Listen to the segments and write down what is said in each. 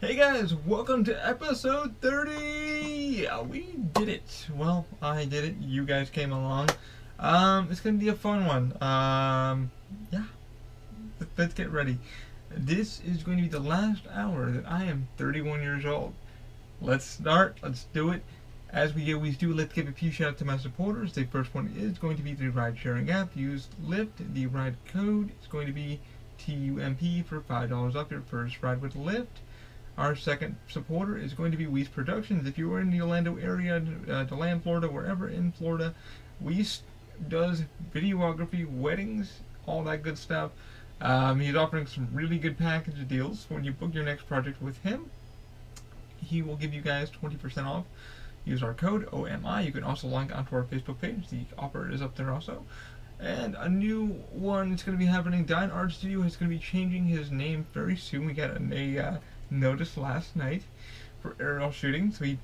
Hey guys, welcome to episode 30! We did it. Well, I did it. You guys came along. It's gonna be a fun one. Yeah. Let's get ready. This is going to be the last hour that I am 31 years old. Let's start. Let's do it. As we always do, let's give a few shout out to my supporters. The first one is going to be the ride sharing app. Use Lyft. The ride code is going to be TUMP for $5 off your first ride with Lyft. Our second supporter is going to be Weiss Productions. If you are in the Orlando area, DeLand, Florida, wherever in Florida, Weiss does videography, weddings, all that good stuff. He's offering some really good package deals. When you book your next project with him, he will give you guys 20% off. Use our code OMI. You can also log onto our Facebook page. The offer is up there also. And a new one is going to be happening. Dine Art Studio is going to be changing his name very soon. We got a notice last night for aerial shooting. So if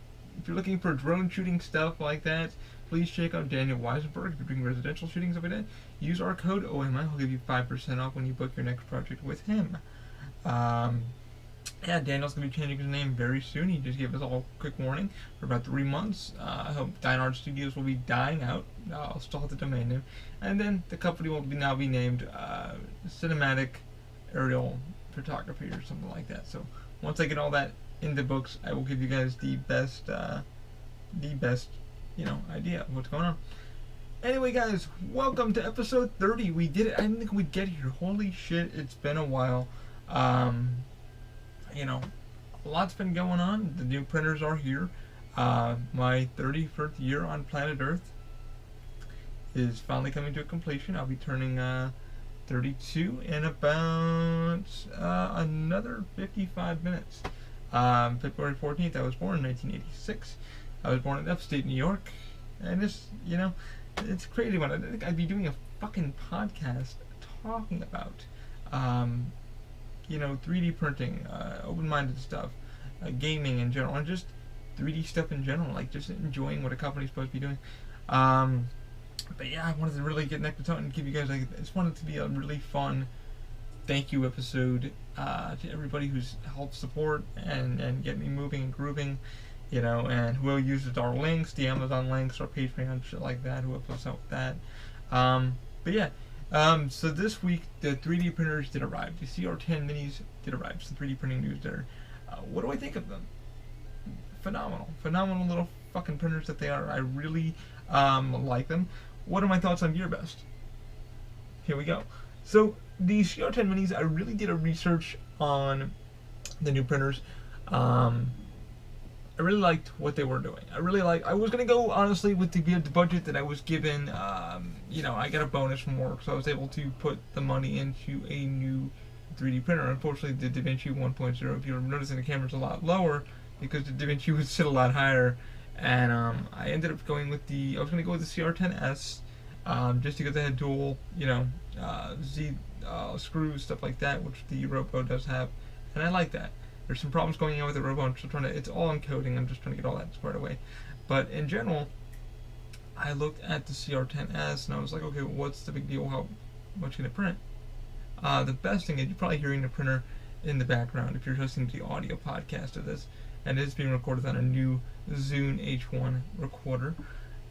you're looking for drone shooting stuff like that, please check out Daniel Weisenberg. If you're doing residential shooting stuff like that, use our code OMI. He'll give you 5% off when you book your next project with him. Yeah, Daniel's going to be changing his name very soon. He just gave us all a quick warning for about 3 months. I hope Dine Art Studios will be dying out. I'll still have the domain name. And then the company will now be named Cinematic Aerial Photography or something like that. So once I get all that in the books, I will give you guys the best, idea of what's going on. Anyway, guys, welcome to episode 30. We did it. I didn't think we'd get here. Holy shit, it's been a while. A lot's been going on. The new printers are here. My 31st year on planet Earth is finally coming to a completion. I'll be turning 32 in about another 55 minutes. February 14th, I was born in 1986. I was born in upstate New York. And it's a crazy one. I think I'd be doing a fucking podcast talking about 3D printing, open-minded stuff, gaming in general, and just 3D stuff in general, like just enjoying what a company's supposed to be doing. But yeah, I wanted to really get next to and give you guys, I just wanted it to be a really fun thank you episode to everybody who's helped support and get me moving and grooving, and who uses our links, the Amazon links, our Patreon, shit like that, who helps us out with that. But yeah. So this week, the 3D printers did arrive. The CR10 minis did arrive. Some 3D printing news there. What do I think of them? Phenomenal. Phenomenal little fucking printers that they are. I really like them. What are my thoughts on GearBest? Here we go. So the CR10 minis, I really did a research on the new printers. I really liked what they were doing. I was going to go, honestly, with the budget that I was given. I got a bonus from work, so I was able to put the money into a new 3D printer. Unfortunately, the Vinci 1.0, if you're noticing, the camera's a lot lower because the Vinci would sit a lot higher. And I ended up going with I was going to go with the CR10S, just because it had dual, Z screws, stuff like that, which the Robo does have. And I like that. There's some problems going on with the Robo. I'm still it's all encoding. I'm just trying to get all that squared away. But in general, I looked at the CR10S and I was like, okay, what's the big deal? How much can it print? The best thing is you're probably hearing the printer in the background if you're listening to the audio podcast of this. And it is being recorded on a new Zune H1 recorder.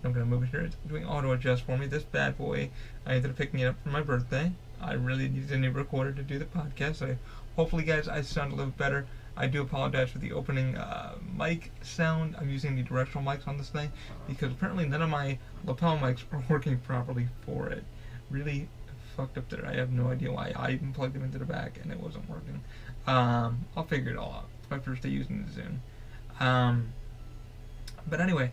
I'm going to move it here. It's doing auto adjust for me. This bad boy, I ended up picking it up for my birthday. I really needed a new recorder to do the podcast. So hopefully, guys, I sound a little better. I do apologize for the opening mic sound. I'm using the directional mics on this thing because apparently none of my lapel mics are working properly for it. Really fucked up there. I have no idea why. I even plugged them into the back and it wasn't working. I'll figure it all out. It's my first day using the Zune. But anyway,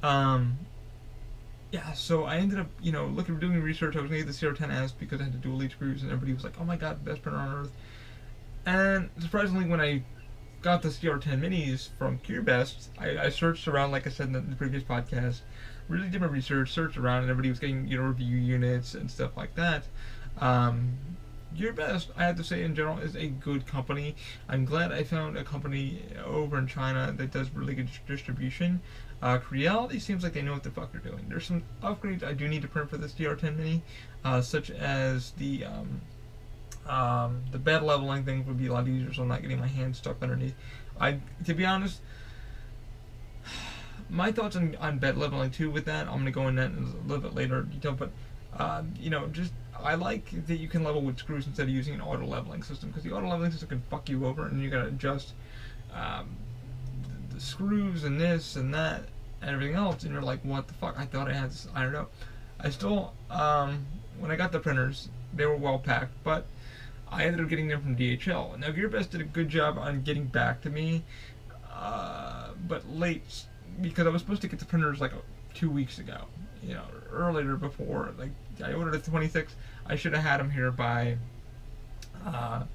yeah, so I ended up, doing research. I was going to get the CR10S because I had the dual lead screws and everybody was like, oh my god, best printer on earth. And surprisingly, when I got the CR10 minis from GearBest, I searched around, like I said in the previous podcast, really did my research, searched around, and everybody was getting, review units and stuff like that. GearBest, I have to say, in general, is a good company. I'm glad I found a company over in China that does really good distribution. Creality seems like they know what the fuck they're doing. There's some upgrades I do need to print for this CR10 mini, such as the The bed leveling thing would be a lot easier, so I'm not getting my hands stuck underneath. To be honest, my thoughts on bed leveling too with that, I'm going to go in that in a little bit later detail, but, just, I like that you can level with screws instead of using an auto leveling system, because the auto leveling system can fuck you over, and you got to adjust the screws and this and that and everything else, and you're like, what the fuck, I thought I had this ironed out. I still, when I got the printers, they were well packed, but I ended up getting them from DHL. Now, GearBest did a good job on getting back to me, but late, because I was supposed to get the printers like 2 weeks ago, earlier before. Like, I ordered it the 26th. I should have had them here by the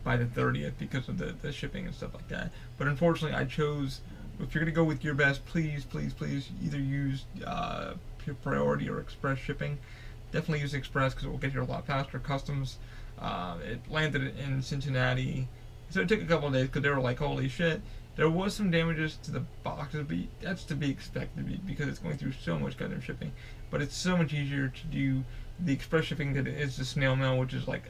30th because of the shipping and stuff like that. But unfortunately, I chose, if you're going to go with GearBest, please either use priority or express shipping. Definitely use express because it will get here a lot faster. Customs, it landed in Cincinnati, so it took a couple of days because they were like, holy shit. There was some damages to the boxes, but that's to be expected because it's going through so much goddamn shipping. But it's so much easier to do the express shipping than it is the snail mail, which is like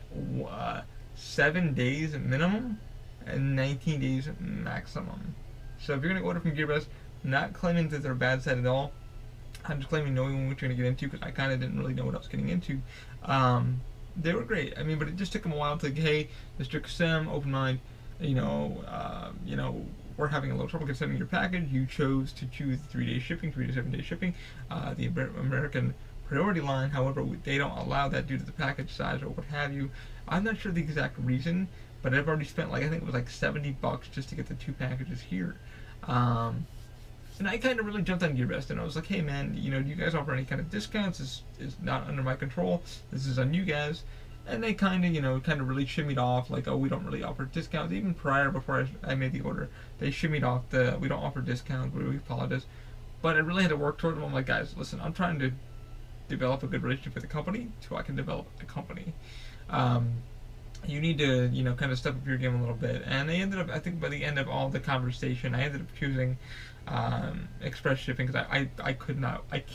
7 days minimum and 19 days maximum. So if you're going to order from GearBest, not claiming that they're a bad site at all, I'm just claiming knowing what you're going to get into because I kind of didn't really know what I was getting into. They were great. I mean, but it just took them a while to, hey, Mr. Kasem, open mind, we're having a little trouble sending your package. You chose to choose 3-day shipping, 3 to 7 day shipping. The American priority line, however, they don't allow that due to the package size or what have you. I'm not sure the exact reason, but I've already spent I think it was like $70 just to get the 2 packages here. And I kind of really jumped on GearBest, and I was like, hey man, do you guys offer any kind of discounts? This is not under my control. This is on you guys. And they kind of really shimmied off, like, oh, we don't really offer discounts. Even before I made the order, they shimmied off we don't offer discounts, we apologize. But I really had to work toward them. I'm like, guys, listen, I'm trying to develop a good relationship with the company so I can develop a company. You need to, kind of step up your game a little bit. And they ended up, I think by the end of all the conversation, I ended up choosing express shipping because I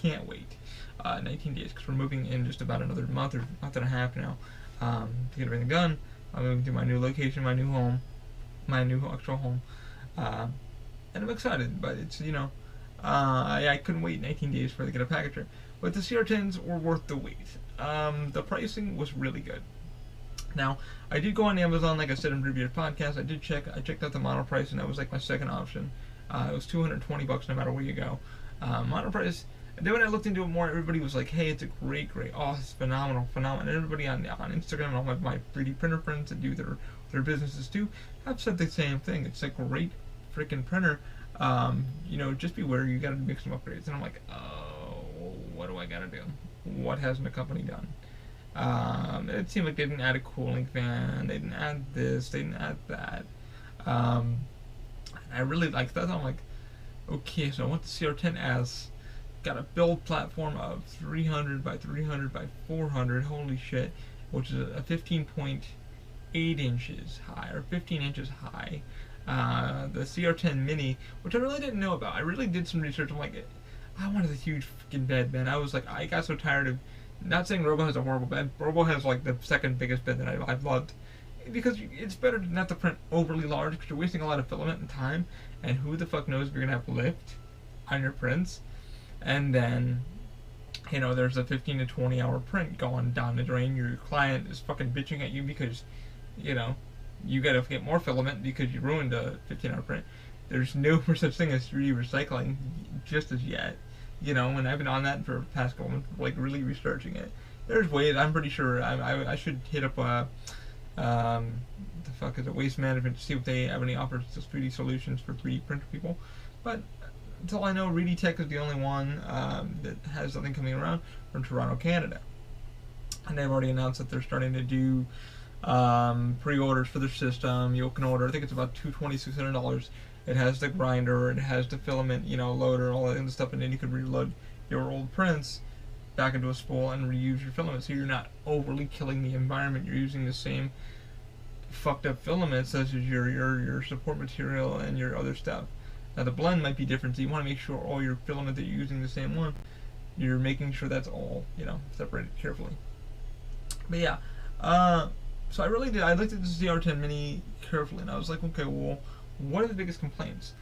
can't wait 19 days because we're moving in just about another month and a half now to get everything done. I'm moving to my new location, my new home, my new actual home, and I'm excited. But it's I couldn't wait 19 days for to get a package here. But the CR10s were worth the wait. The pricing was really good. Now, I did go on Amazon, like I said in the previous podcast. I checked out the model price, and that was like my second option. It was $220 no matter where you go. Model price. And then when I looked into it more, everybody was like, "Hey, it's a great, oh, it's phenomenal." And everybody on Instagram and all my 3D printer friends that do their businesses too have said the same thing. It's a great freaking printer. Just beware, you got to make some upgrades. And I'm like, oh, what do I got to do? What hasn't the company done? It seemed like they didn't add a cooling fan, they didn't add this, they didn't add that. I really like that. I'm like, okay, so I want the CR10S, got a build platform of 300 by 300 by 400, holy shit, which is a 15.8 inches high, or 15 inches high. The CR10 Mini, which I really didn't know about. I really did some research. I'm like, I wanted a huge freaking bed, man. I got so tired of, not saying Robo has a horrible bed. Robo has like the second biggest bed that I've loved. Because it's better not to print overly large because you're wasting a lot of filament and time. And who the fuck knows if you're going to have lift on your prints. And then, there's a 15 to 20 hour print going down the drain. Your client is fucking bitching at you because, you got to get more filament because you ruined a 15 hour print. There's no such thing as 3D recycling just as yet. And I've been on that for the past couple months, like really researching it. There's ways. I'm pretty sure I should hit up the fuck is it, Waste Management to see if they have any offers to 3D solutions for 3D printer people. But until I know, Reedy Tech is the only one that has something coming around from Toronto, Canada. And they've already announced that they're starting to do pre-orders for their system. You can order, I think it's about $220-$600. It has the grinder, it has the filament, loader, all that kind of stuff, and then you can reload your old prints back into a spool and reuse your filament, so you're not overly killing the environment. You're using the same fucked up filaments such as your support material and your other stuff. Now the blend might be different, so you want to make sure all your filament that you're using the same one, you're making sure that's all separated carefully. But yeah, So I really did. I looked at the ZR10 Mini carefully, and I was like, okay, well, what are the biggest complaints?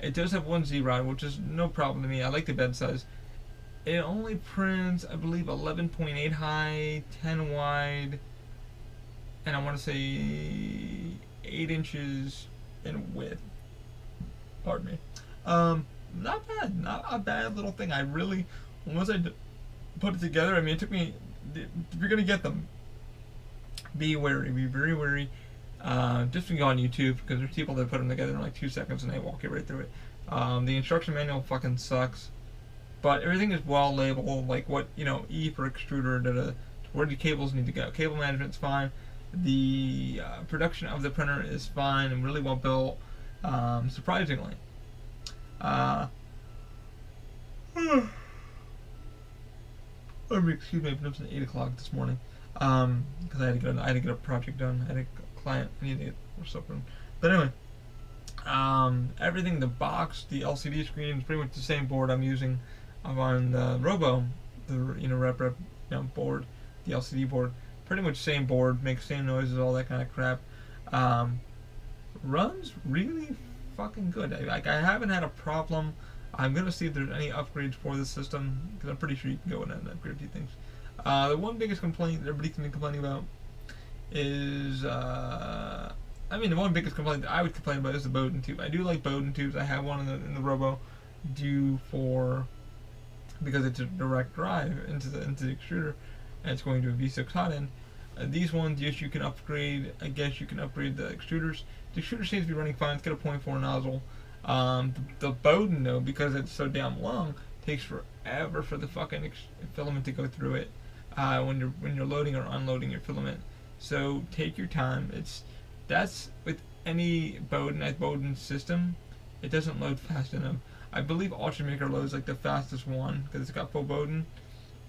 It does have one Z-Rod, which is no problem to me. I like the bed size. It only prints, I believe, 11.8 high, 10 wide, and I want to say 8 inches in width. Pardon me. Not bad. Not a bad little thing. I really, once I put it together, I mean, it took me, if you're going to get them, be wary. Be very wary. Just go on YouTube, because there's people that put them together in like 2 seconds and they walk you right through it. The instruction manual fucking sucks. But everything is well labeled, like what, E for extruder, where the cables need to go. Cable management's fine. The production of the printer is fine and really well built, surprisingly. Excuse me, I've been up since 8 o'clock this morning, because I had to get a project done. I had a client I needed to get stuff done. But anyway, everything, the box, the LCD screen is pretty much the same board I'm using. I'm on the Robo, the rep board, the LCD board. Pretty much same board, makes same noises, all that kind of crap. Runs really fucking good. I haven't had a problem. I'm gonna see if there's any upgrades for the system, because I'm pretty sure you can go in and upgrade a few things. The one biggest complaint that everybody's been complaining about is, the one biggest complaint that I would complain about is the Bowden tube. I do like Bowden tubes. I have one in the Robo, because it's a direct drive into the extruder, and it's going to a V6 hot end. These ones, yes, you can upgrade. I guess you can upgrade the extruders. The extruder seems to be running fine. It's got a 0.4 nozzle. The Bowden, though, because it's so damn long, takes forever for the fucking filament to go through it when you're loading or unloading your filament. So take your time. That's with any Bowden system. It doesn't load fast enough. I believe Ultimaker loads like the fastest one because it's got full Bowden.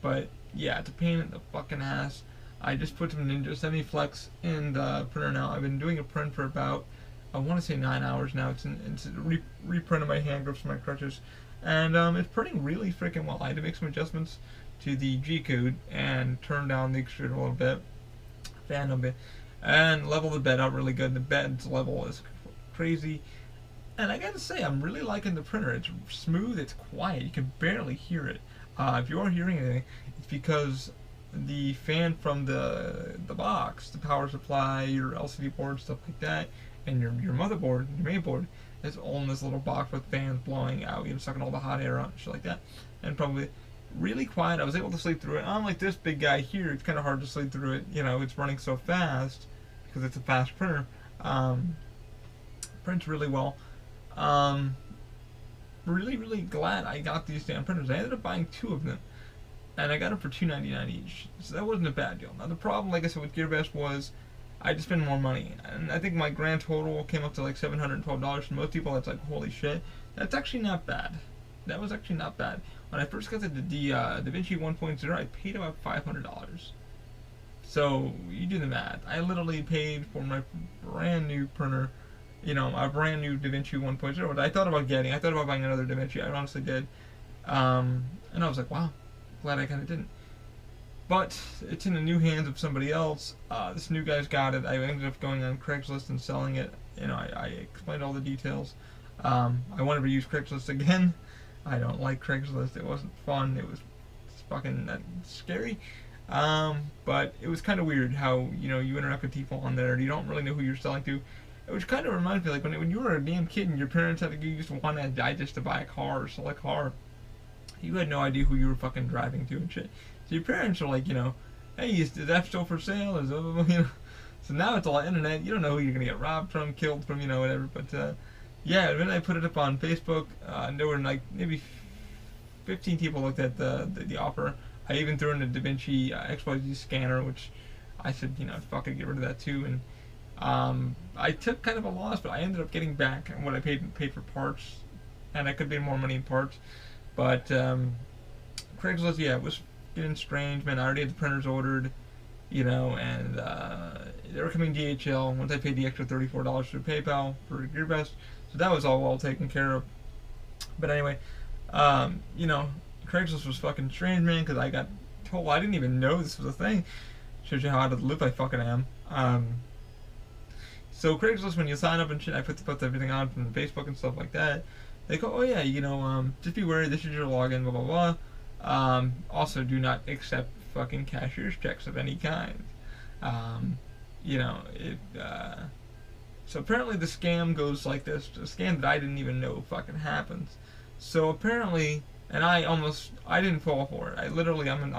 But yeah, it's a pain in the fucking ass. I just put some Ninja Semi-Flex in the printer now. I've been doing a print for about, I want to say 9 hours now. It's a reprint of my hand grips and my crutches. And it's printing really freaking well. I had to make some adjustments to the G-code and turn down the extruder a little bit, fan a bit, and level the bed out really good. The bed's level is crazy. And I gotta say, I'm really liking the printer. It's smooth, it's quiet, you can barely hear it. If you are hearing anything, it's because the fan from the box, the power supply, your LCD board, stuff like that, and your motherboard, your main board, is all in this little box with fans blowing out, sucking all the hot air out and shit like that. And probably really quiet. I was able to sleep through it. Unlike this big guy here, it's kind of hard to sleep through it. It's running so fast because it's a fast printer. Prints really well. Really glad I got these damn printers. I ended up buying 2 of them, and I got them for $2.99 each, so that wasn't a bad deal. Now the problem, like I said, with GearBest was I had to spend more money, and I think my grand total came up to like $712. For most people, that's like, holy shit. That's actually not bad. That was actually not bad. When I first got the Vinci 1.0, I paid about $500. So you do the math. I literally paid for my brand new printer, a brand new DaVinci 1.0, but I thought about buying another DaVinci. I honestly did. And I was like, wow, glad I kind of didn't. But it's in the new hands of somebody else. This new guy's got it. I ended up going on Craigslist and selling it. I explained all the details. I won't ever use Craigslist again. I don't like Craigslist. It wasn't fun. It was fucking scary. But it was kind of weird how, you interact with people on there and you don't really know who you're selling to. Which kind of reminds me, like, when you were a damn kid and your parents had to use one digest to buy a car or sell a car, you had no idea who you were fucking driving to and shit. So your parents are like, hey, is that still for sale? So now it's all internet. You don't know who you're gonna get robbed from, killed from, whatever. But yeah, when I put it up on Facebook, there were like maybe 15 people looked at the offer. I even threw in a DaVinci XYZ scanner, which I said, fuck it, get rid of that too. And I took kind of a loss, but I ended up getting back what I paid for parts, and I could pay more money in parts. But Craigslist, yeah, it was getting strange, man. I already had the printers ordered, and they were coming DHL. Once I paid the extra $34 through PayPal for GearBest, so that was all well taken care of. But anyway, Craigslist was fucking strange, man, because I got told, I didn't even know this was a thing. Shows you how out of the loop I fucking am. So Craigslist, when you sign up and shit, I put everything on from Facebook and stuff like that. They go, oh yeah, just be wary, this is your login, blah blah blah. Also, do not accept fucking cashier's checks of any kind. So apparently the scam goes like this. A scam that I didn't even know fucking happens. So apparently, and I didn't fall for it. I'm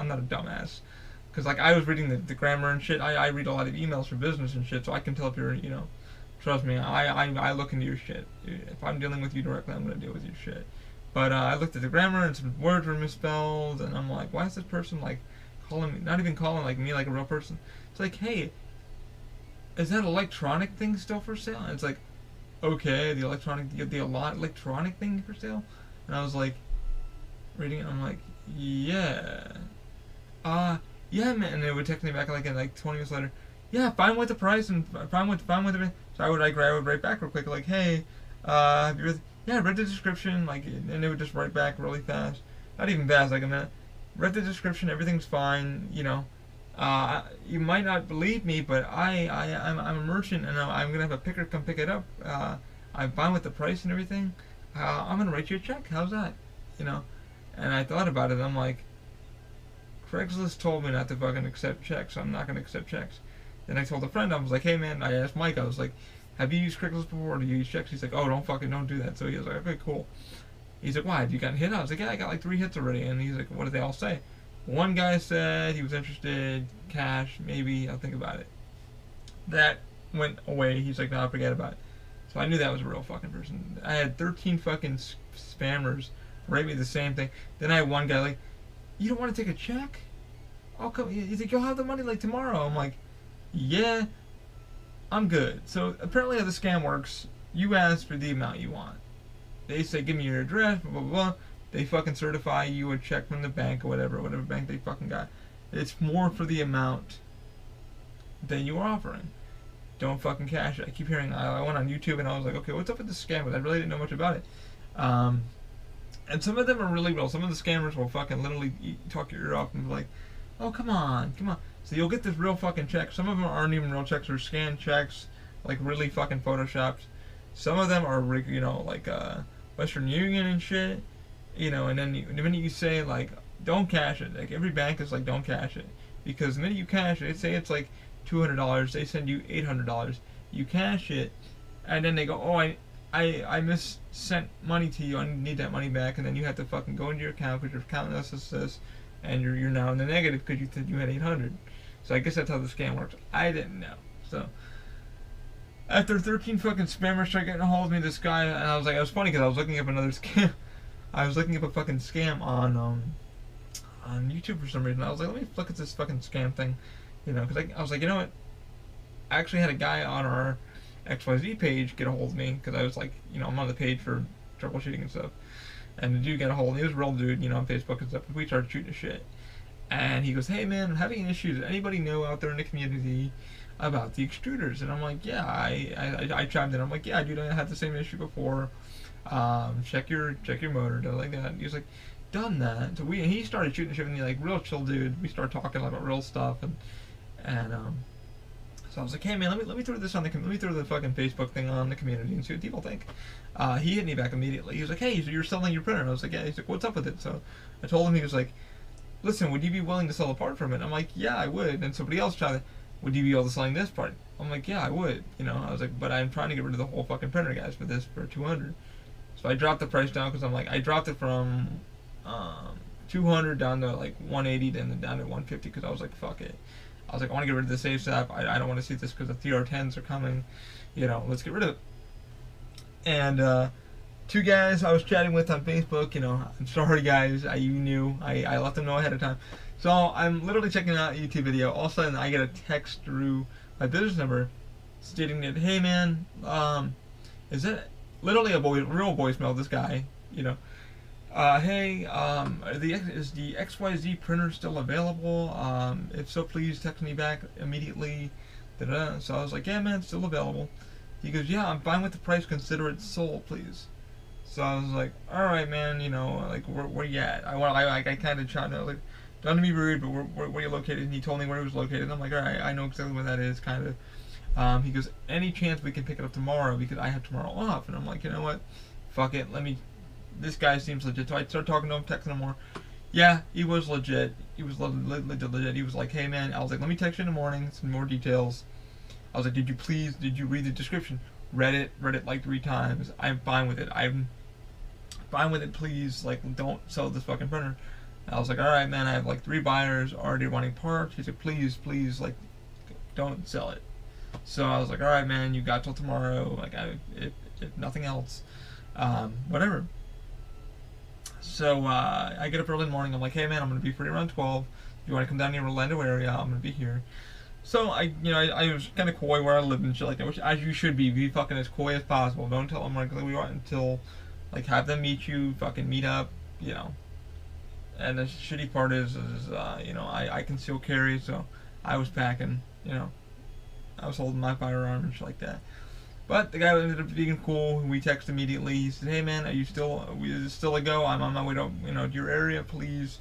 not a dumbass. Because, like, I was reading the grammar and shit. I read a lot of emails for business and shit, so I can tell if you're, trust me, I look into your shit. If I'm dealing with you directly, I'm going to deal with your shit. But I looked at the grammar and some words were misspelled, and I'm like, why is this person, like, calling me, not even calling, like, me like a real person? It's like, hey, is that electronic thing still for sale? And it's like, okay, the electronic thing for sale? And I was like, reading it, I'm like, yeah. Yeah, man, and they would text me back like 20 minutes later. Yeah, fine with the price and fine with everything. So I would write back real quick like, hey, have you read? Yeah, I read the description, like, and they would just write back really fast, not even fast, like a minute. Read the description, everything's fine, you might not believe me, but I'm a merchant and I'm gonna have a picker come pick it up. I'm fine with the price and everything. I'm gonna write you a check. How's that? And I thought about it. I'm like, Craigslist told me not to fucking accept checks, so I'm not gonna accept checks. Then I told a friend, I was like, hey man, I asked Mike, I was like, have you used Craigslist before, or do you use checks? He's like, oh, don't do that. So he was like, okay, cool. He's like, why, have you gotten hit? I was like, yeah, I got like 3 hits already. And he's like, what did they all say? One guy said he was interested, cash, maybe, I'll think about it. That went away. He's like, no, forget about it. So I knew that was a real fucking person. I had 13 fucking spammers write me the same thing. Then I had one guy like, you don't want to take a check? I'll come. He's like, you'll have the money like tomorrow. I'm like, yeah, I'm good. So apparently how the scam works, you ask for the amount you want. They say, give me your address, blah, blah, blah. They fucking certify you a check from the bank or whatever bank they fucking got. It's more for the amount than you are offering. Don't fucking cash it. I keep hearing, I went on YouTube and I was like, okay, what's up with this scam? But I really didn't know much about it. And some of them are really real. Some of the scammers will fucking literally talk your ear off and be like, oh, come on. So you'll get this real fucking check. Some of them aren't even real checks or scanned checks, like really fucking photoshopped. Some of them are, like Western Union and shit. And then the minute you say, like, don't cash it, like every bank is like, don't cash it. Because the minute you cash it, say it's like $200, they send you $800. You cash it, and then they go, oh, I sent money to you, I need that money back, and then you have to fucking go into your account because your account is this, and you're now in the negative because you said you had 800. So I guess that's how the scam works. I didn't know. So after 13 fucking spammers started getting a hold of me, this guy, and I was like, it was funny because I was looking up another scam. I was looking up a fucking scam on YouTube for some reason. I was like, let me look at this fucking scam thing, because I was like, you know what? I actually had a guy on our XYZ page get a hold of me because I was like, I'm on the page for troubleshooting and stuff. And the dude got a hold of me. He was a real dude, on Facebook and stuff. We started shooting the shit. And he goes, hey man, I'm having issues. Does anybody know out there in the community about the extruders? And I'm like, yeah, I chimed in. I'm like, yeah, dude, I had the same issue before. Check your motor, like that. He was like, done that. So he started shooting shit with me, like real chill dude. We started talking about real stuff, and so I was like, hey man, let me throw this on let me throw the fucking Facebook thing on the community and see what people think. He hit me back immediately. He was like, hey, so you're selling your printer? And I was like, yeah. He's like, what's up with it? So I told him. He was like, listen, would you be willing to sell a part from it? And I'm like, yeah, I would. And somebody else tried to, would you be able to selling this part? I'm like, yeah, I would. I was like, but I'm trying to get rid of the whole fucking printer, guys, for this for $200. So I dropped the price down because I'm like, I dropped it from $200 down to like $180, then down to $150 because I was like, fuck it. I was like, I want to get rid of this ASAP. I don't want to see this because the 3R10s are coming. Let's get rid of it. And 2 guys I was chatting with on Facebook, I'm sorry guys, you knew. I let them know ahead of time. So I'm literally checking out a YouTube video. All of a sudden I get a text through my business number stating that, hey man, is that literally a real voicemail, this guy, hey, is the XYZ printer still available? If so, please text me back immediately. Da-da. So I was like, yeah, man, it's still available. He goes, yeah, I'm fine with the price. Consider it sold, please. So I was like, all right, man, like, where you at? I kind of tried to, like, not to be rude, but where are you located? And he told me where he was located. And I'm like, all right, I know exactly where that is, kind of. He goes, any chance we can pick it up tomorrow because I have tomorrow off? And I'm like, you know what? Fuck it. This guy seems legit. So I started talking to him, texting him more. Yeah, he was legit. He was legit. He was like, hey man, I was like, let me text you in the morning, some more details. I was like, did you read the description? Read it like 3 times. I'm fine with it. I'm fine with it, please. Like, don't sell this fucking printer. And I was like, alright man, I have like 3 buyers already wanting parts. He said, please, like, don't sell it. So I was like, alright man, you got till tomorrow. Like, if nothing else, whatever. So I get up early in the morning. I'm like, hey man, I'm gonna be free around 12. If you want to come down to the Orlando area, I'm gonna be here. So I was kind of coy where I live and shit like that, which as you should be fucking as coy as possible. Don't tell them like we are until, like, have them meet you, fucking meet up, you know. And the shitty part is you know, I conceal carry, so I was packing, you know, I was holding my firearm and shit like that. But the guy ended up being cool. We texted immediately. He said, "Hey man, is it still a go? I'm on my way to your area. Please,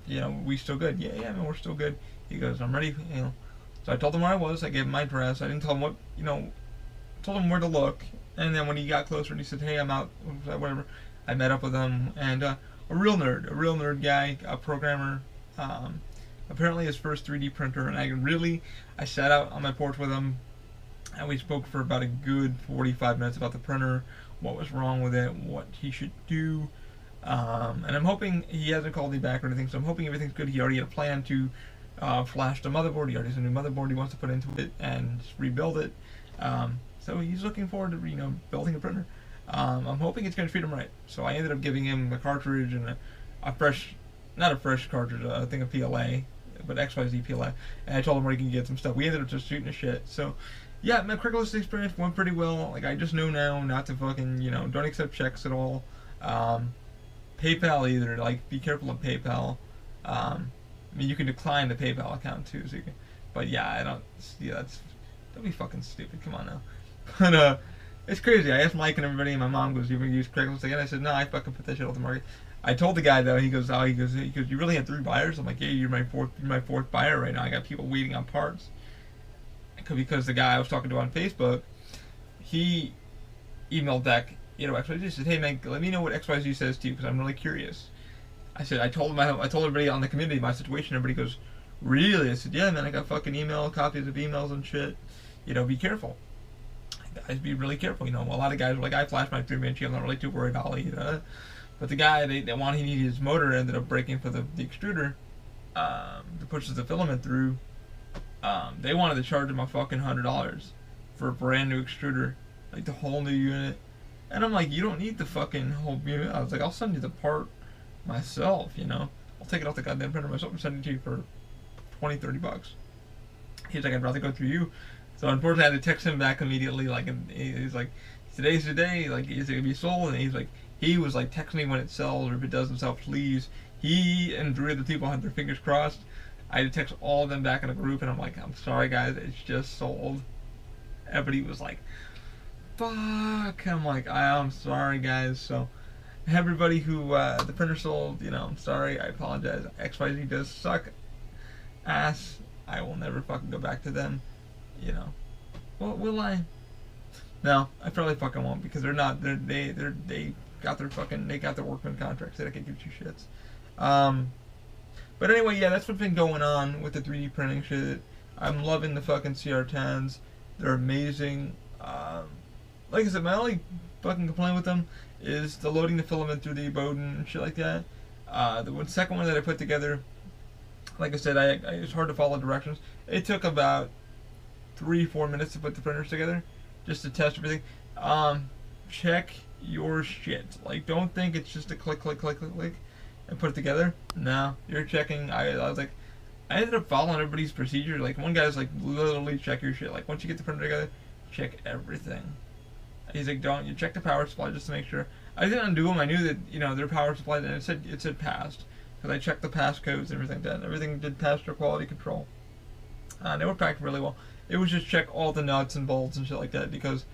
you know, we still good? Yeah, man, we're still good." He goes, "I'm ready." You know, so I told him where I was. I gave him my address. I didn't tell him what, you know, told him where to look. And then when he got closer and he said, "Hey, I'm out," whatever, I met up with him. And a real nerd guy, a programmer. Apparently his first 3D printer, and I sat out on my porch with him. And we spoke for about a good 45 minutes about the printer, what was wrong with it, what he should do. And I'm hoping, he hasn't called me back or anything, so I'm hoping everything's good. He already had a plan to flash the motherboard. He already has a new motherboard he wants to put into it and rebuild it. So he's looking forward to, you know, building a printer. I'm hoping it's going to treat him right. So I ended up giving him a cartridge and not a fresh cartridge, I think a PLA, but XYZ PLA. And I told him where he can get some stuff. We ended up just shooting the shit. So yeah, my Craigslist experience went pretty well. Like, I just know now not to fucking, you know, don't accept checks at all. PayPal either. Like, be careful of PayPal. I mean, you can decline the PayPal account too. So you can, but yeah, don't be fucking stupid. Come on now. But it's crazy. I asked Mike and everybody, and my mom goes, "You ever use Craigslist again?" I said, "No, I fucking put that shit off the market." I told the guy though. He goes, "You really had 3 buyers?" I'm like, "Yeah, you're my fourth buyer right now. I got people waiting on parts." Because the guy I was talking to on Facebook, he emailed back, you know, XYZ, said, "Hey man, let me know what XYZ says to you because I'm really curious." I said, I told everybody on the community my situation. Everybody goes, "Really?" I said, "Yeah man, I got fucking copies of emails and shit. You know, be careful. Guys, be really careful. You know, a lot of guys are like, I flashed my 3 Vinci. I'm not really too worried, Ollie." But the guy, he needed his motor, ended up breaking for the extruder that pushes the filament through. They wanted to charge him a fucking $100 for a brand new extruder, like the whole new unit. And I'm like, you don't need the fucking whole unit. I was like, I'll send you the part myself, you know. I'll take it off the goddamn printer myself and send it to you for $20-30. He's like, I'd rather go through you. So unfortunately, I had to text him back immediately. Like, he's like, today's the day. Like, is it gonna be sold? And he was like, text me when it sells, or if it doesn't sell, please. He and 3 other people had their fingers crossed. I had to text all of them back in a group, and I'm like, "I'm sorry guys, it's just sold." Everybody was like, "Fuck." I'm like, "I'm sorry guys." So everybody who the printer sold, you know, I'm sorry, I apologize. XYZ does suck ass. I will never fucking go back to them, you know. Well, will I? No, I probably fucking won't, because they got their workman contracts. They can give 2 shits. But anyway, yeah, that's what's been going on with the 3D printing shit. I'm loving the fucking CR10s. They're amazing. Like I said, my only fucking complaint with them is the loading the filament through the Bowden and shit like that. The second one that I put together, like I said, it's hard to follow directions. It took about 3-4 minutes to put the printers together, just to test everything. Check your shit. Like, don't think it's just a click and put it together. No, you're checking. I was like, I ended up following everybody's procedure. Like, one guy's like, literally check your shit. Like, once you get the printer together, check everything. He's like, don't you check the power supply just to make sure. I didn't undo them. I knew that, you know, their power supply, and it said passed, because I checked the pass codes and everything like that. Everything did pass their quality control. They were packed really well. It was just check all the nuts and bolts and shit like that, because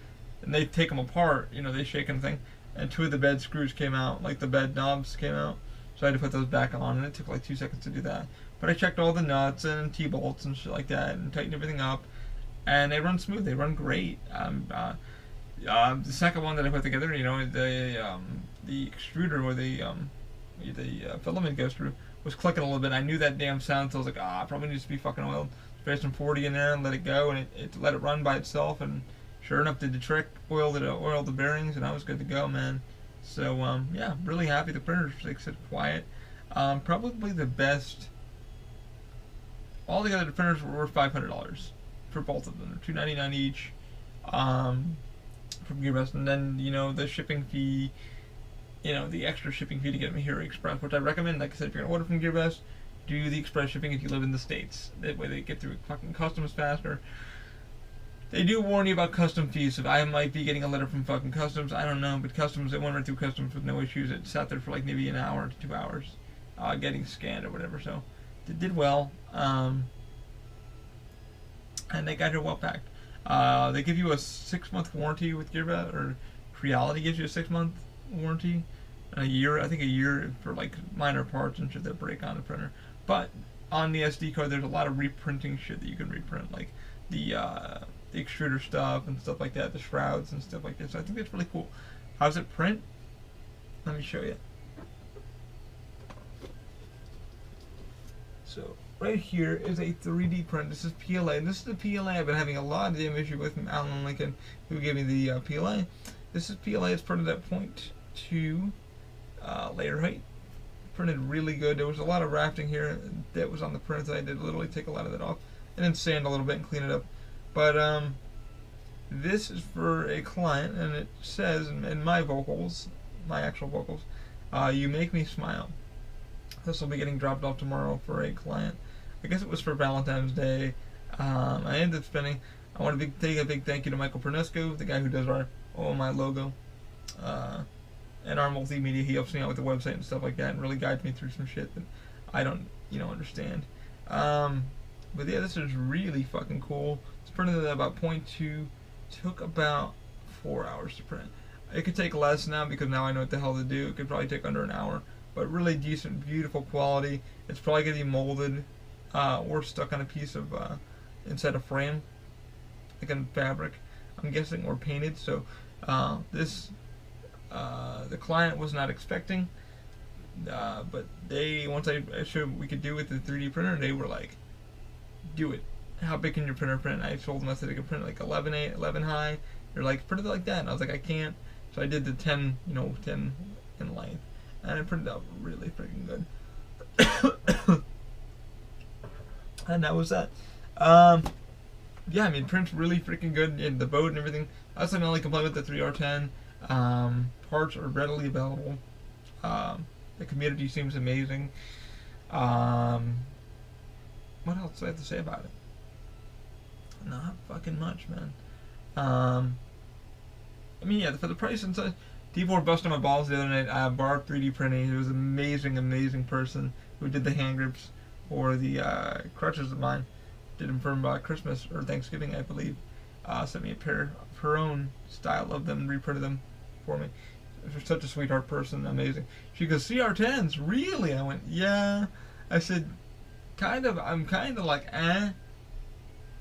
and they take them apart. You know, they shake and thing, and 2 of the bed screws came out, like the bed knobs came out. so I had to put those back on, and it took like 2 seconds to do that. But I checked all the nuts and T-bolts and shit like that, and tightened everything up, and they run smooth. They run great. The second one that I put together, you know, the extruder where the filament goes through was clicking a little bit. I knew that damn sound, so I was like, it probably needs to be fucking oiled. Spray some 40 in there and let it go, and it let it run by itself, and sure enough, did the trick. Oiled the bearings, and I was good to go, man. So yeah, really happy. The printer's like said quiet. Probably the best. Altogether, the printers were worth $500 for both of them. They're $299 each. From GearBest, and then, you know, the shipping fee, you know, the extra shipping fee to get them here express, which I recommend. Like I said, if you're gonna order from GearBest, do the express shipping if you live in the States. That way they get through fucking customs faster. They do warn you about custom fees, so I might be getting a letter from fucking customs, I don't know, but customs, it went right through customs with no issues. It sat there for like maybe an hour to 2 hours, getting scanned or whatever, so it did well, and they got here well packed. They give you a 6-month warranty with GearBest, or Creality gives you a 6-month warranty, and a year, I think a year for like minor parts and shit that break on the printer. But on the SD card, there's a lot of reprinting shit that you can reprint, like the extruder stuff and stuff like that, the shrouds and stuff like that. So I think that's really cool. How's it print? Let me show you. So right here is a 3D print. This is PLA, and this is the PLA I've been having a lot of damn issue with from Alan Lincoln, who gave me the PLA. This is PLA. It's printed at 0.2 layer height. Printed really good. There was a lot of rafting here that was on the print, so I did literally take a lot of that off and then sand a little bit and clean it up. But this is for a client, and it says in my vocals, my actual vocals, "You make me smile." This will be getting dropped off tomorrow for a client. I guess it was for Valentine's Day. I ended up spending. I want to take a big thank you to Michael Pernesco, the guy who does our OMI logo and our multimedia. He helps me out with the website and stuff like that, and really guides me through some shit that I don't, understand. But yeah, this is really fucking cool. It's printed at about 0.2. Took about 4 hours to print. It could take less now because now I know what the hell to do. It could probably take under an hour. But really decent, beautiful quality. It's probably going to be molded or stuck on a piece of inside a frame, like in fabric, I'm guessing, or painted. So this the client was not expecting, but once I showed what we could do with the 3D printer, they were like, "Do it. How big can your printer print?" I told them I said I could print like 11 high. They're like, "Print it like that," and I was like, "I can't." So I did the 10, 10 in length. And it printed out really freaking good. And that was that. Yeah, I mean, print's really freaking good in the boat and everything. That's my only complaint with the 3R10. Parts are readily available. The community seems amazing. What else do I have to say about it? Not fucking much, man. I mean, yeah, for the price and such, people were busting my balls the other night. I borrowed 3D printing. It was an amazing person who did the hand grips or the crutches of mine. Did them for Christmas or Thanksgiving, I believe. Sent me a pair of her own style of them, reprinted them for me. She's such a sweetheart person, amazing. She goes, "CR10s, really?" I went, "Yeah." I said, I'm kind of like,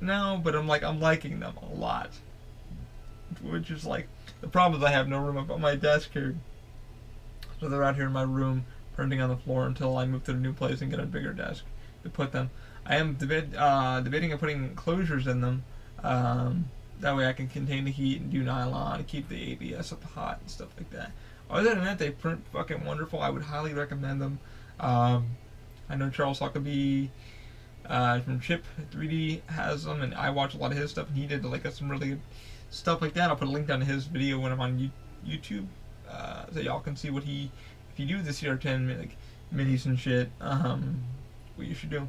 no, but I'm liking them a lot. Which is like, the problem is I have no room up on my desk here. So they're out here in my room, printing on the floor until I move to the new place and get a bigger desk to put them. I am debating on putting closures in them. That way I can contain the heat and do nylon and keep the ABS up hot and stuff like that. Other than that, they print fucking wonderful. I would highly recommend them. I know Charles Huckabee from Chip 3D has them, and I watch a lot of his stuff, and he did like some really good stuff like that. I'll put a link down to his video when I'm on YouTube, so y'all can see what if you do the CR10 like minis and shit, what you should do.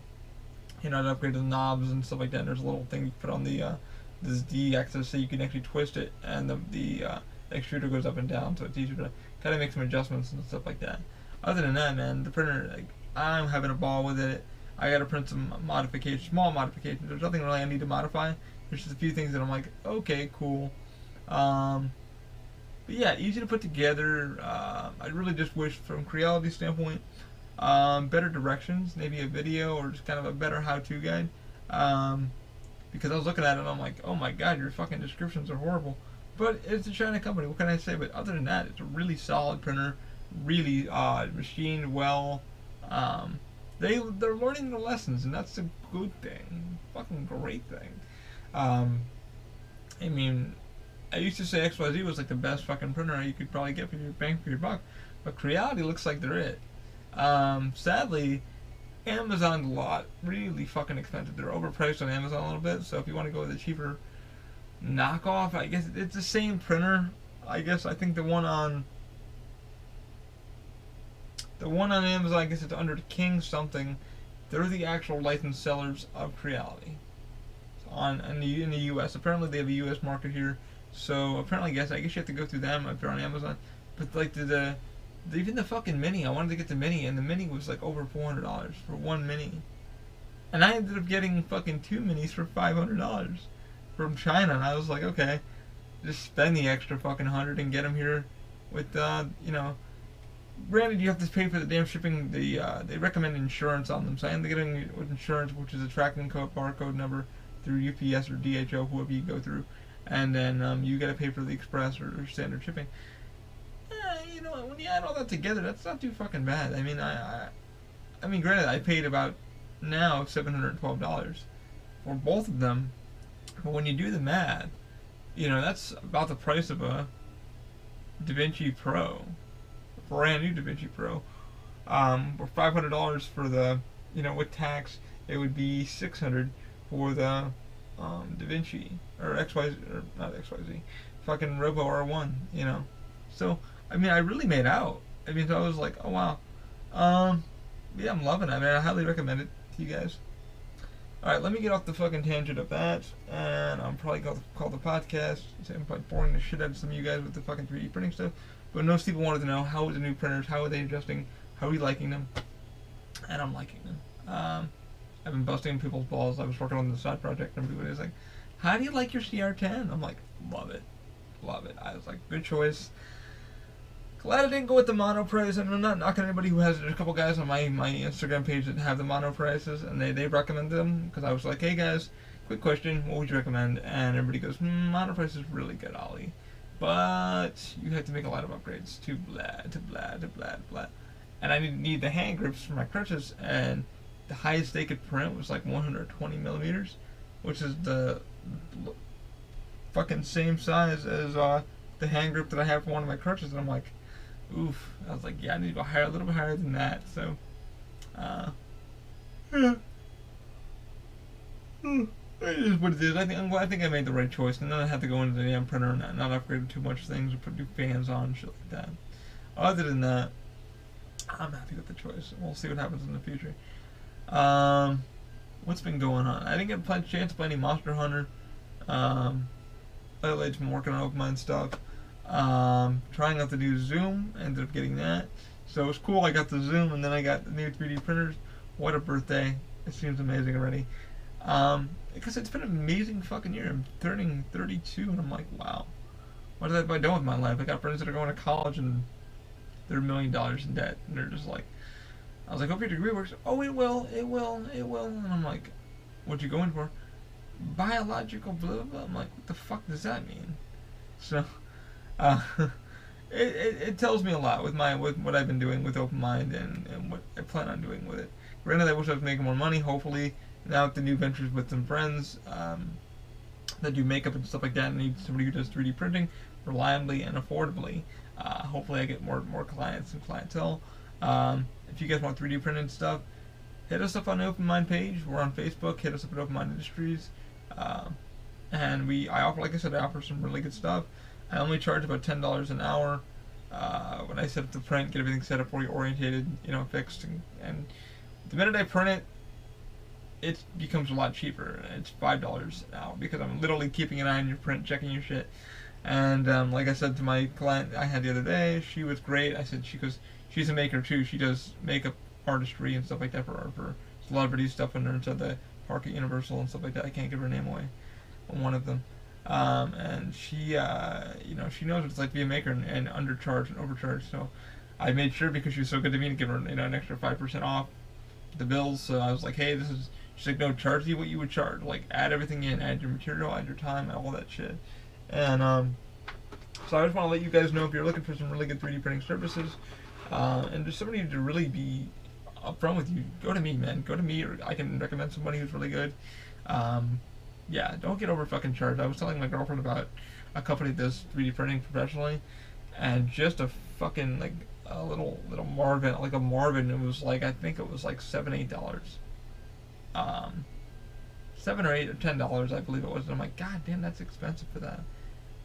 To upgrade the knobs and stuff like that. There's a little thing you put on the this D axis so you can actually twist it, and the extruder goes up and down, so it's easier to kind of make some adjustments and stuff like that. Other than that, man, the printer, like, I'm having a ball with it. I gotta print some modifications, small modifications. There's nothing really I need to modify. There's just a few things that I'm like, okay, cool. But yeah, easy to put together. I really just wish, from Creality standpoint, better directions, maybe a video or just kind of a better how-to guide. Because I was looking at it and I'm like, oh my god, your fucking descriptions are horrible. But it's a China company, what can I say? But other than that, it's a really solid printer, really machined well. They're learning their lessons, and that's a good thing, fucking great thing. I mean, I used to say XYZ was like the best fucking printer you could probably get for your bang for your buck, but Creality looks like they're it. Sadly, Amazon's a lot really fucking expensive. They're overpriced on Amazon a little bit, so if you want to go with a cheaper knockoff, I guess it's the same printer. I guess I think the one on Amazon, I guess it's under King something. They're the actual licensed sellers of Creality in the U.S. Apparently they have a U.S. market here, so apparently I guess you have to go through them if you're on Amazon. But like even the fucking mini, I wanted to get the mini, and the mini was like over $400 for one mini, and I ended up getting fucking two minis for $500 from China, and I was like, okay, just spend the extra fucking 100 and get them here with granted, you have to pay for the damn shipping. They recommend insurance on them, so I ended up getting it with insurance, which is a tracking code, barcode number through UPS or DHL, whoever you go through, and then you got to pay for the express or standard shipping. When you add all that together, that's not too fucking bad. I mean, granted, I paid about now $712 for both of them, but when you do the math, that's about the price of a DaVinci Pro. Brand new DaVinci Pro, for $500 for the, with tax, it would be $600 for the DaVinci or XYZ or not XYZ, fucking Robo R1, So I mean, I really made out. I mean, so I was like, oh wow, yeah, I'm loving it. I mean, I highly recommend it to you guys. All right, let me get off the fucking tangent of that, and I'm probably going to call the podcast. I'm probably boring the shit out of some of you guys with the fucking 3D printing stuff. But most people wanted to know, how are the new printers, how are they adjusting, how are you liking them? And I'm liking them. I've been busting people's balls. I was working on the side project, and everybody was like, how do you like your CR10? I'm like, love it. Love it. I was like, good choice. Glad I didn't go with the mono price, and I'm not knocking anybody who has it. There's a couple guys on my Instagram page that have the mono prices, and they recommended them, because I was like, hey guys, quick question, what would you recommend? And everybody goes, mono price is really good, Ollie. But you have to make a lot of upgrades to blah. And I need the hand grips for my crutches, and the highest they could print was like 120 millimeters, which is the fucking same size as the hand grip that I have for one of my crutches. And I'm like, oof. I was like, yeah, I need to go higher, a little bit higher than that. So, yeah. It is what it is. I think I made the right choice, and then I had to go into the damn printer and not upgrade too much things or put new fans on and shit like that. Other than that, I'm happy with the choice. We'll see what happens in the future. What's been going on? I didn't get a chance to play any Monster Hunter. Lately, I've been working on OpenMind stuff. Trying out the new Zoom. Ended up getting that. So it was cool. I got the Zoom, and then I got the new 3D printers. What a birthday. It seems amazing already. Because it's been an amazing fucking year. I'm turning 32, and I'm like, wow. What have I done with my life? I got friends that are going to college, and they're $1 million in debt. And they're just like, I was like, hope your degree works. Oh, it will. And I'm like, what you going for? Biological blah, blah. I'm like, what the fuck does that mean? So, it tells me a lot with what I've been doing with OpenMind and what I plan on doing with it. Granted, I wish I was making more money. Hopefully, now with the new ventures with some friends that do makeup and stuff like that, and need somebody who does 3D printing reliably and affordably. Hopefully, I get more clients and clientele. If you guys want 3D printed stuff, hit us up on the OpenMind page. We're on Facebook. Hit us up at OpenMind Industries. And I offer some really good stuff. I only charge about $10 an hour when I set up the print, get everything set up, orientated, fixed, and the minute I print it, it becomes a lot cheaper. It's $5 an hour because I'm literally keeping an eye on your print, checking your shit. And like I said to my client I had the other day, she was great. I said she's a maker too. She does makeup artistry and stuff like that for celebrity stuff in there inside the park at Universal and stuff like that. I can't give her name away on one of them. And she, she knows what it's like to be a maker and undercharge and overcharge. So I made sure because she was so good to me to give her, an extra 5% off the bills. So I was like, hey, this is. She's like, no, charge you what you would charge. Like, add everything in, add your material, add your time, all that shit. And so I just want to let you guys know if you're looking for some really good 3D printing services, and just somebody to really be upfront with you, go to me, man. Go to me, or I can recommend somebody who's really good. Yeah, don't get over fucking charged. I was telling my girlfriend about a company that does 3D printing professionally, and just a fucking like a little Marvin, like a Marvin. It was like, I think it was like $7-8, $7 or $8 or $10, I believe it was. And I'm like, God damn, that's expensive for that.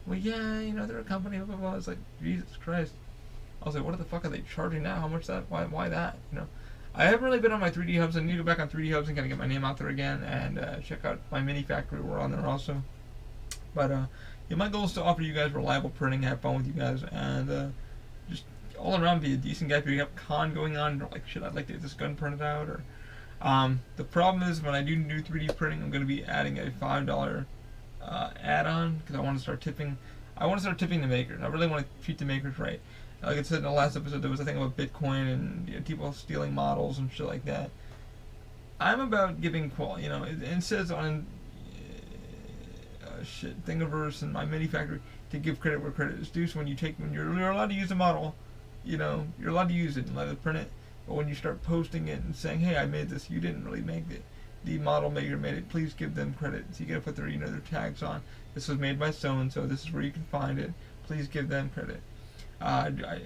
Well, yeah, they're a company. Blah, blah, blah. I was like, Jesus Christ. I was like, what the fuck are they charging now? How much that? Why that? I haven't really been on my 3D hubs. I need to go back on 3D hubs and kind of get my name out there again, and check out my mini factory. We're on there also. But yeah, my goal is to offer you guys reliable printing, have fun with you guys, and just all around be a decent guy. If you have a con going on, you're like, shit, I'd like to get this gun printed out. Or the problem is when I do new 3D printing, I'm going to be adding a $5 add-on because I want to start tipping. I want to start tipping the makers. I really want to treat the makers right. Like I said in the last episode, there was a thing about Bitcoin and people stealing models and shit like that. I'm about giving quality. It says on Thingiverse and my mini factory to give credit where credit is due. So when you're allowed to use a model, you're allowed to use it and let it print it. But when you start posting it and saying, hey, I made this, you didn't really make it. The model maker made it. Please give them credit. So you gotta put their their tags on. This was made by so and so. This is where you can find it. Please give them credit.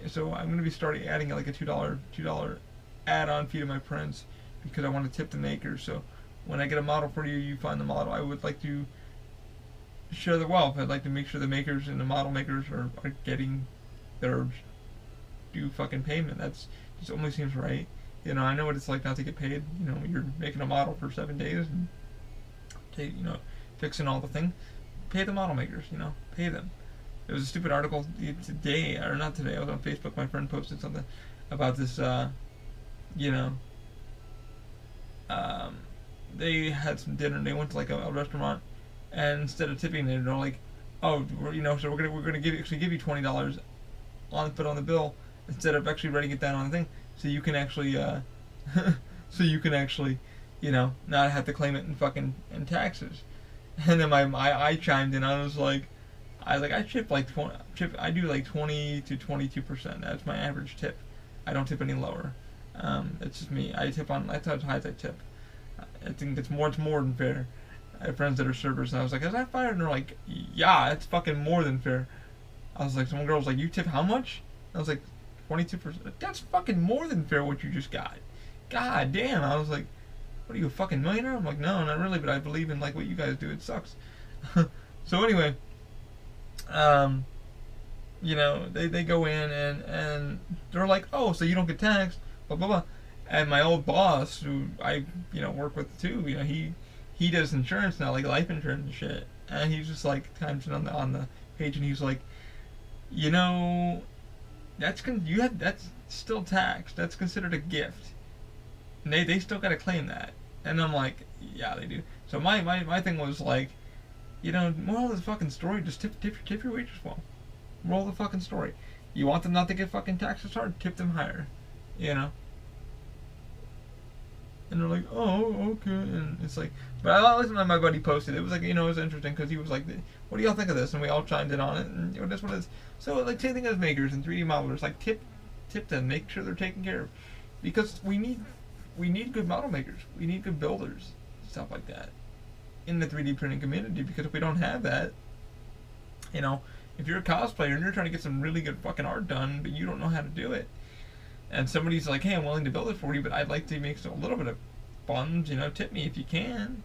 So I'm gonna be starting adding like a $2 add-on fee to my prints because I want to tip the makers. So when I get a model for you, you find the model. I would like to share the wealth. I'd like to make sure the makers and the model makers are getting their due fucking payment. That just only seems right. I know what it's like not to get paid. You're making a model for 7 days and fixing all the things. Pay the model makers. Pay them. There was a stupid article today, or not today. I was on Facebook. My friend posted something about this. They had some dinner and they went to like a restaurant, and instead of tipping, they're like, oh, so we're gonna give you $20 on the bill instead of actually writing it down on the thing, so you can actually not have to claim it in taxes. And then I chimed in. I was like, I tip I do like 20 to 22%. That's my average tip. I don't tip any lower. It's just me. That's how high I tip. I think it's more than fair. I have friends that are servers, and I was like, is that fair? And they're like, yeah, it's fucking more than fair. I was like, some girl was like, you tip how much? I was like, 22%. That's fucking more than fair what you just got. God damn. I was like, what are you, a fucking millionaire? I'm like, no, not really, but I believe in like what you guys do. It sucks. So anyway, they go in and they're like, oh, so you don't get taxed, blah blah blah. And my old boss, who I work with too, he does insurance now, like life insurance and shit. And he's just like times it on the page, and he's like, that's still taxed. That's considered a gift. And they still gotta claim that. And I'm like, yeah, they do. So my thing was like, moral of the fucking story, just tip your waitress well. Moral of the fucking story. You want them not to get fucking taxes hard, tip them higher. And they're like, oh, okay. And it's like, but I listened to my buddy posted. It was like, it was interesting because he was like, what do y'all think of this? And we all chimed in on it. And that's what it is. So like, same thing as makers and 3D modelers, like tip them, make sure they're taken care of, because we need good model makers. We need good builders, stuff like that, in the 3D printing community. Because if we don't have that, if you're a cosplayer and you're trying to get some really good fucking art done, but you don't know how to do it, and somebody's like, hey, I'm willing to build it for you, but I'd like to make a little bit of funds, tip me if you can.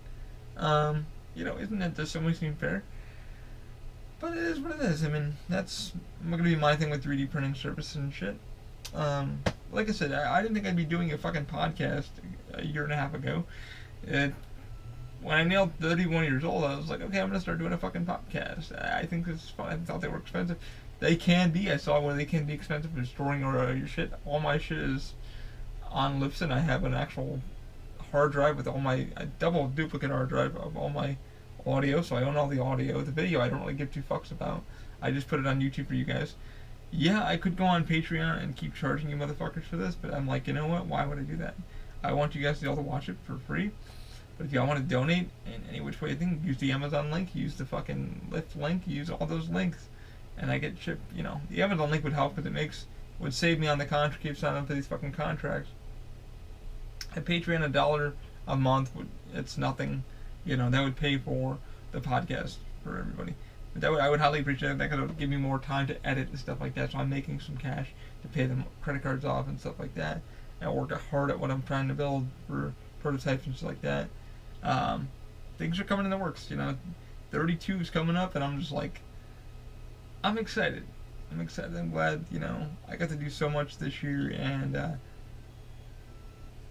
Isn't that just always seem fair? But it is what it is. I mean, that's going to be my thing with 3D printing services and shit. Like I said, I didn't think I'd be doing a fucking podcast a year and a half ago. When I nailed 31 years old, I was like, okay, I'm going to start doing a fucking podcast. I think this is fun. I thought they were expensive. They can be. I saw where they can be expensive for storing your shit. All my shit is on Libsyn. I have an actual hard drive with all my double duplicate hard drive of all my audio, so I own all the audio. The video I don't really give two fucks about. I just put it on YouTube for you guys. Yeah, I could go on Patreon and keep charging you motherfuckers for this, but I'm like, you know what? Why would I do that? I want you guys to be able to watch it for free. But if y'all want to donate in any which way you think, use the Amazon link, use the fucking Lyft link, use all those links, and I get shipped. You know, the Amazon link would help because would save me on the contract, keep signing up for these fucking contracts. At Patreon, $1 a month it's nothing. You know, that would pay for the podcast for everybody. But I would highly appreciate that because it would give me more time to edit and stuff like that. So I'm making some cash to pay the credit cards off and stuff like that. And I work hard at what I'm trying to build for prototypes and stuff like that. Things are coming in the works. You know, 32 is coming up, and I'm just like, I'm excited. I'm excited. I'm glad. You know, I got to do so much this year and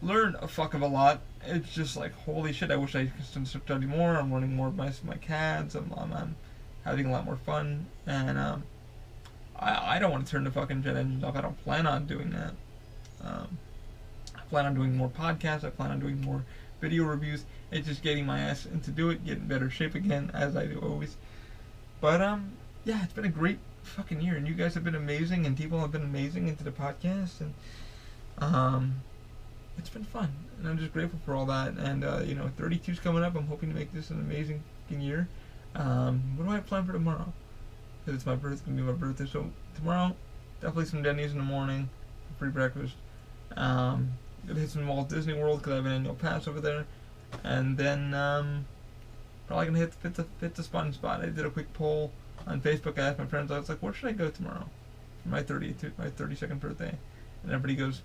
learn a fuck of a lot. It's just like, holy shit, I wish I could study more. I'm learning more by my CADs. I'm having a lot more fun. And I don't want to turn the fucking jet engines off. I don't plan on doing that. I plan on doing more podcasts. I plan on doing more video reviews. It's just getting my ass into do it, get in better shape again, as I do always. But, yeah, it's been a great fucking year. And you guys have been amazing. And people have been amazing into the podcast. And, it's been fun, and I'm just grateful for all that. And you know, 32's coming up. I'm hoping to make this an amazing year. What do I have planned for tomorrow? Because it's my birthday. It's gonna be my birthday. So tomorrow, definitely some Denny's in the morning for free breakfast. Gonna hit some Walt Disney World because I have an annual pass over there, and then probably gonna hit the fun spot. I did a quick poll on Facebook. I asked my friends. I was like, "Where should I go tomorrow for my 32nd birthday?" And everybody goes.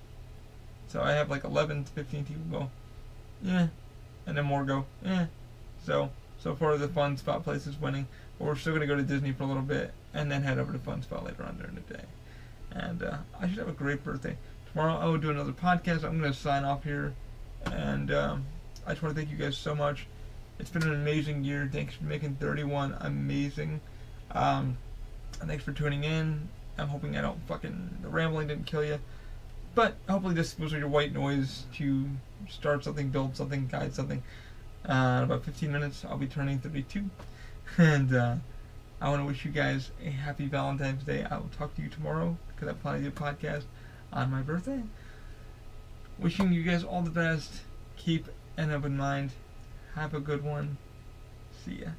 So I have like 11 to 15 people go, yeah, and then more go, yeah. So far the fun spot place is winning, but we're still gonna go to Disney for a little bit and then head over to fun spot later on during the day. And I should have a great birthday. Tomorrow I will do another podcast. I'm gonna sign off here, and I just want to thank you guys so much. It's been an amazing year. Thanks for making 31 amazing. And thanks for tuning in. I'm hoping the rambling didn't kill you. But hopefully this was your white noise to start something, build something, guide something. In about 15 minutes, I'll be turning 32. And I want to wish you guys a happy Valentine's Day. I will talk to you tomorrow because I plan to do a podcast on my birthday. Wishing you guys all the best. Keep an open mind. Have a good one. See ya.